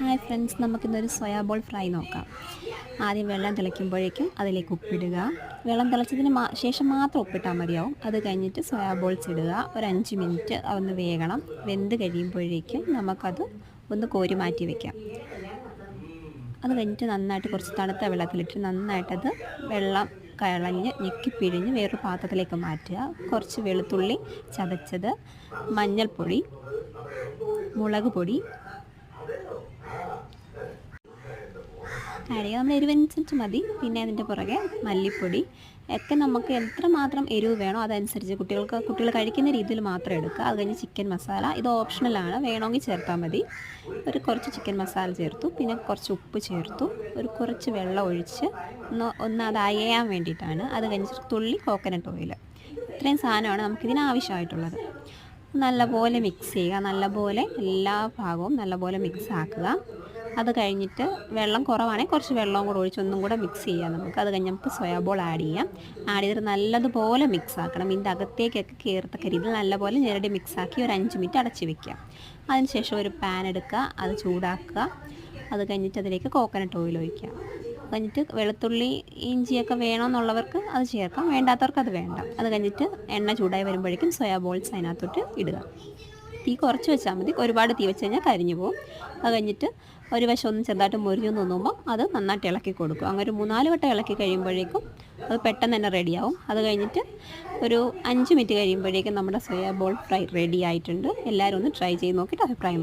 Hi friends, നമുക്കിന്നൊരു soya ball fry നോക്കാം. ആദ്യം വെള്ളം തിളയ്ക്കുമ്പോഴേക്കും അതിലേക്ക് ഉപ്പിടുക. വെള്ളം തിളച്ചതിന് ശേഷം മാത്രം ഉപ്പിട്ടാൽ മതിയാവും. അത് കഴിഞ്ഞിട്ട് സോയാ ബോൾസ് ഇടുക. ഒരു 5 മിനിറ്റ് ഒന്ന് വേകണം. വെന്ത് കഴിയുമ്പോഴേക്കും നമുക്കത് ഒന്ന് കോരി മാറ്റി വയ്ക്കാം. അത് കഴിഞ്ഞിട്ട് നന്നായിട്ട് കുറച്ച് തണുത്ത വെള്ളത്തിലിട്ട് നന്നായിട്ടത് വെള്ളം കളഞ്ഞ് ഞെക്കിപ്പിഴിഞ്ഞ് വേറൊരു പാത്രത്തിലേക്ക് മാറ്റുക. കുറച്ച് വെളുത്തുള്ളി ചതച്ചത്, മഞ്ഞൾപ്പൊടി, മുളക് പൊടി ആഡ് ചെയ്യുക. നമ്മൾ എരിവനുസരിച്ച് മതി. പിന്നെ അതിൻ്റെ പുറകെ മല്ലിപ്പൊടി ഒക്കെ നമുക്ക് എത്രമാത്രം എരിവ് വേണോ അതനുസരിച്ച് കുട്ടികൾ കഴിക്കുന്ന രീതിയിൽ മാത്രം എടുക്കുക. അത് കഴിഞ്ഞ് ചിക്കൻ മസാല, ഇത് ഓപ്ഷണലാണ്, വേണമെങ്കിൽ ചേർത്താൽ മതി. കുറച്ച് ചിക്കൻ മസാല ചേർത്തു. പിന്നെ കുറച്ച് ഉപ്പ് ചേർത്തു. കുറച്ച് വെള്ളം ഒഴിച്ച് ഒന്ന് അത് അയയാൻ വേണ്ടിയിട്ടാണ്. അത് കഴിഞ്ഞിട്ട് തുള്ളി കോക്കനട്ട് ഓയിൽ. ഇത്രയും സാധനമാണ് നമുക്കിതിന് ആവശ്യമായിട്ടുള്ളത്. നല്ലപോലെ മിക്സ് ചെയ്യുക. നല്ലപോലെ എല്ലാ ഭാഗവും നല്ലപോലെ മിക്സ് ആക്കുക. അത് കഴിഞ്ഞിട്ട് വെള്ളം കുറവാണെങ്കിൽ കുറച്ച് വെള്ളവും കൂടെ ഒഴിച്ച് ഒന്നും കൂടെ മിക്സ് ചെയ്യാം നമുക്ക്. അത് കഴിഞ്ഞ് നമുക്ക് സോയാ ബോൾ ആഡ് ചെയ്യാം. ആഡ് ചെയ്തിട്ട് നല്ലതുപോലെ മിക്സ് ആക്കണം. ഇതിൻ്റെ അകത്തേക്കൊക്കെ കയറത്തക്ക രീതിയിൽ നല്ലപോലെ ഞെരടി മിക്സാക്കി ഒരു 5 മിനിറ്റ് അടച്ച് വയ്ക്കുക. അതിനുശേഷം ഒരു പാൻ എടുക്കുക, അത് ചൂടാക്കുക. അത് കഴിഞ്ഞിട്ട് അതിലേക്ക് കോക്കനട്ട് ഓയിൽ ഒഴിക്കുക. കഴിഞ്ഞിട്ട് വെളുത്തുള്ളി ഇഞ്ചിയൊക്കെ വേണമെന്നുള്ളവർക്ക് അത് ചേർക്കാം, വേണ്ടാത്തവർക്ക് അത് വേണ്ട. അത് കഴിഞ്ഞിട്ട് എണ്ണ ചൂടായി വരുമ്പോഴേക്കും സോയാ ബോൾസ് അതിനകത്തോട്ട് ഇടുക. തീ കുറച്ച് വെച്ചാൽ മതി, ഒരുപാട് തീ വെച്ച് കഴിഞ്ഞാൽ കരിഞ്ഞു പോകും. അത് കഴിഞ്ഞിട്ട് ഒരു വശം ഒന്ന് ചെറുതായിട്ട് മുരിഞ്ഞു തോന്നുമ്പോൾ അത് നന്നായിട്ട് ഇളക്കി കൊടുക്കും. അങ്ങനെ ഒരു 3-4 വട്ടം ഇളക്കി കഴിയുമ്പോഴേക്കും അത് പെട്ടെന്ന് തന്നെ റെഡിയാവും. അത് കഴിഞ്ഞിട്ട് ഒരു 5 മിനിറ്റ് കഴിയുമ്പോഴേക്കും നമ്മുടെ സോയാ ബോൾ ഫ്രൈ റെഡി ആയിട്ടുണ്ട്. എല്ലാവരും ഒന്ന് ട്രൈ ചെയ്ത് നോക്കിയിട്ട് അഭിപ്രായം